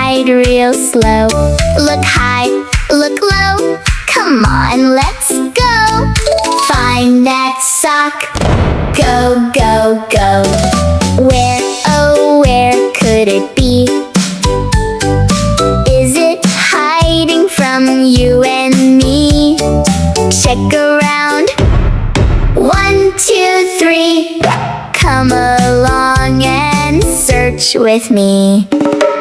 hide real slow. Look high, look low, come on, let's go. Find that sock, go, go, go. Where, oh, where could it be? Is it hiding from you and me? Check around, 1, 2, 3. Come along and search with me.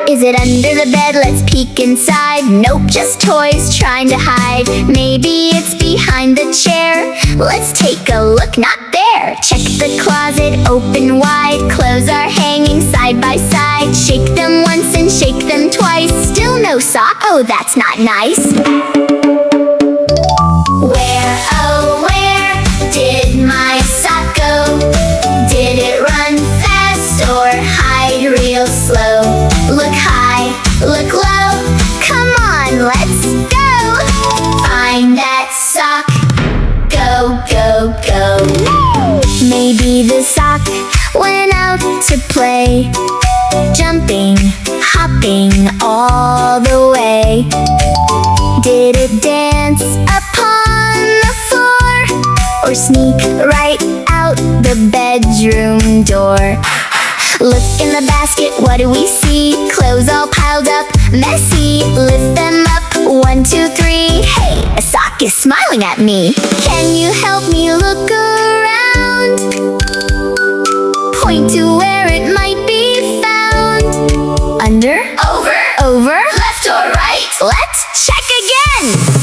Is it under the bed? Let's peek inside. Nope, just toys trying to hide. Maybe it's behind the chair. Let's take a look, not there. Check the closet, open wide. Clothes are hanging side by side. Shake them once and shake them twice. Still no sock, oh that's not nice. Where, oh where did my sock go? Did it run fast or hide real slow? Look high, look low, come on, let's go. Find that sock, go, go, go. Maybe the sock went out to play, jumping, hopping all the way. Did it dance upon the floor or sneak right out the bedroom door? Look in the basket, what do we see? Clothes all piled up, messy. Lift them up, 1, 2, 3. Hey, a sock is smiling at me. Can you help me look around? Point to where it might be found. Under, over, left or right. Let's check again.